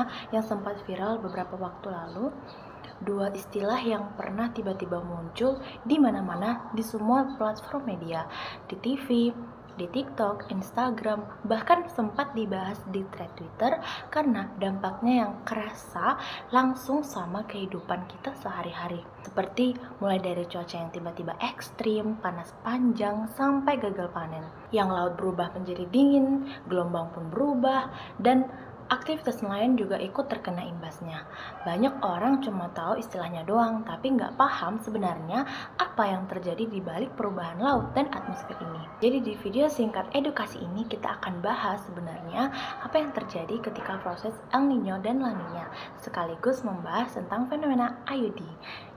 fenomena yang sempat viral beberapa waktu lalu, dua istilah yang pernah tiba-tiba muncul di mana-mana di semua platform media, di TV, di TikTok, Instagram, bahkan sempat dibahas di thread Twitter karena dampaknya yang kerasa langsung sama kehidupan kita sehari-hari. Seperti mulai dari cuaca yang tiba-tiba ekstrim, panas panjang, sampai gagal panen. Yang laut berubah menjadi dingin, gelombang pun berubah, dan aktivitas nelayan juga ikut terkena imbasnya. Banyak orang cuma tahu istilahnya doang, tapi nggak paham sebenarnya apa yang terjadi di balik perubahan laut dan atmosfer ini. Jadi di video singkat edukasi ini kita akan bahas sebenarnya apa yang terjadi ketika proses El Nino dan La Nina, sekaligus membahas tentang fenomena IOD.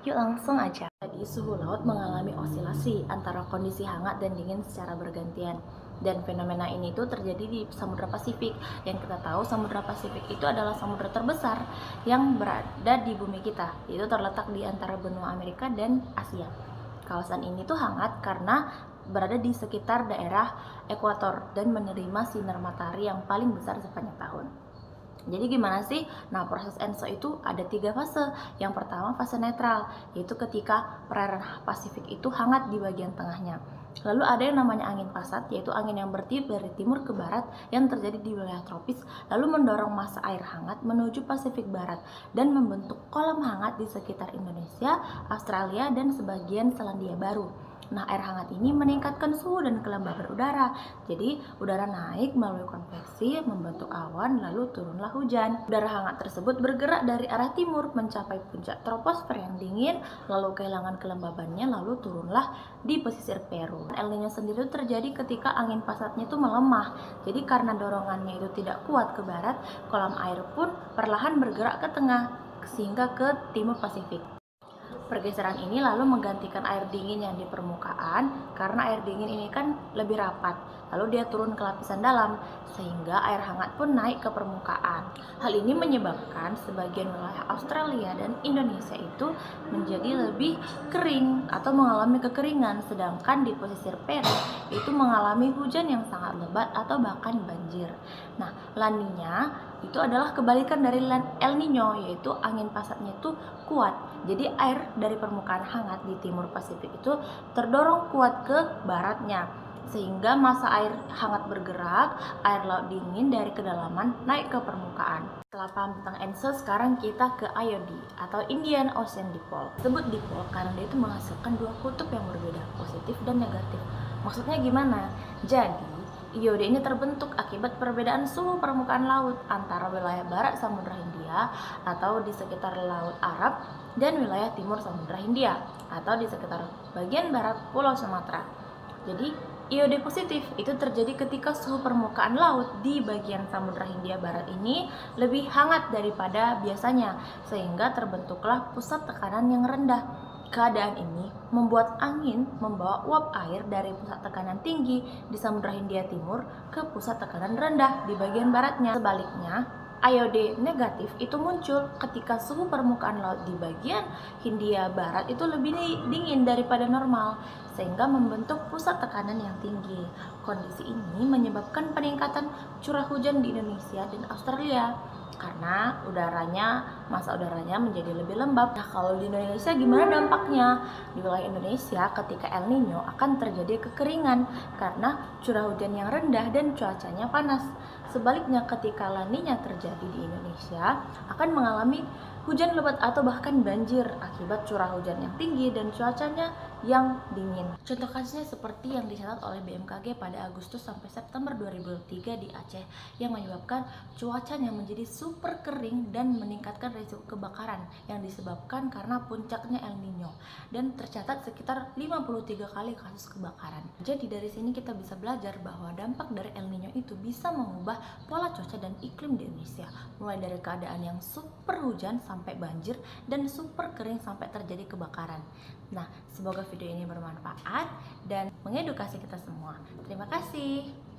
Yuk langsung aja. Jadi suhu laut mengalami osilasi antara kondisi hangat dan dingin secara bergantian. Dan fenomena ini tuh terjadi di Samudra Pasifik. Yang kita tahu Samudra Pasifik itu adalah samudra terbesar yang berada di bumi kita. Itu terletak di antara benua Amerika dan Asia. Kawasan ini tuh hangat karena berada di sekitar daerah ekuator dan menerima sinar matahari yang paling besar sepanjang tahun. Jadi gimana sih? Nah, proses ENSO itu ada 3 fase. Yang pertama fase netral, yaitu ketika perairan Pasifik itu hangat di bagian tengahnya. Lalu ada yang namanya angin pasat, yaitu angin yang bertiup dari timur ke barat yang terjadi di wilayah tropis, lalu mendorong massa air hangat menuju Pasifik Barat dan membentuk kolam hangat di sekitar Indonesia, Australia, dan sebagian Selandia Baru. Nah, air hangat ini meningkatkan suhu dan kelembaban udara. Jadi, udara naik melalui konveksi, membentuk awan, lalu turunlah hujan. Udara hangat tersebut bergerak dari arah timur mencapai puncak troposfer yang dingin, lalu kehilangan kelembabannya, lalu turunlah di pesisir Peru. El Nino sendiri terjadi ketika angin pasatnya itu melemah. Jadi, karena dorongannya itu tidak kuat ke barat, kolam air pun perlahan bergerak ke tengah, sehingga ke timur Pasifik. Pergeseran ini lalu menggantikan air dingin yang di permukaan karena air dingin ini kan lebih rapat. Lalu dia turun ke lapisan dalam sehingga air hangat pun naik ke permukaan. Hal ini menyebabkan sebagian wilayah Australia dan Indonesia itu menjadi lebih kering atau mengalami kekeringan, sedangkan di pesisir Peru itu mengalami hujan yang sangat lebat atau bahkan banjir. Nah, La Nina itu adalah kebalikan dari El Nino, yaitu angin pasatnya itu kuat. Jadi air dari permukaan hangat di timur Pasifik itu terdorong kuat ke baratnya, sehingga massa air hangat bergerak, air laut dingin dari kedalaman naik ke permukaan. Setelah paham tentang ENSO, sekarang kita ke IOD atau Indian Ocean Dipole. Sebut dipole karena dia itu menghasilkan 2 kutub yang berbeda, positif dan negatif. Maksudnya gimana? Jadi IOD ini terbentuk akibat perbedaan suhu permukaan laut antara wilayah barat Samudra Hindia atau di sekitar Laut Arab dan wilayah timur Samudra Hindia atau di sekitar bagian barat Pulau Sumatera. Jadi IOD positif itu terjadi ketika suhu permukaan laut di bagian Samudra Hindia Barat ini lebih hangat daripada biasanya, sehingga terbentuklah pusat tekanan yang rendah. Keadaan ini membuat angin membawa uap air dari pusat tekanan tinggi di Samudra Hindia Timur ke pusat tekanan rendah di bagian baratnya. Sebaliknya, IOD negatif itu muncul ketika suhu permukaan laut di bagian Hindia Barat itu lebih dingin daripada normal, sehingga membentuk pusat tekanan yang tinggi. Kondisi ini menyebabkan peningkatan curah hujan di Indonesia dan Australia karena massa udaranya menjadi lebih lembab. Nah, kalau di Indonesia gimana dampaknya? Di wilayah Indonesia ketika El Nino akan terjadi kekeringan karena curah hujan yang rendah dan cuacanya panas. Sebaliknya ketika La Nina terjadi di Indonesia akan mengalami hujan lebat atau bahkan banjir akibat curah hujan yang tinggi dan cuacanya yang dingin. Contoh kasusnya seperti yang dicatat oleh BMKG pada Agustus sampai September 2023 di Aceh yang menyebabkan cuacanya menjadi super kering dan meningkatkan risiko kebakaran yang disebabkan karena puncaknya El Nino, dan tercatat sekitar 53 kali kasus kebakaran. Jadi dari sini kita bisa belajar bahwa dampak dari El Nino itu bisa mengubah pola cuaca dan iklim di Indonesia, mulai dari keadaan yang super hujan sampai banjir dan super kering sampai terjadi kebakaran. Nah, semoga video ini bermanfaat dan mengedukasi kita semua. Terima kasih.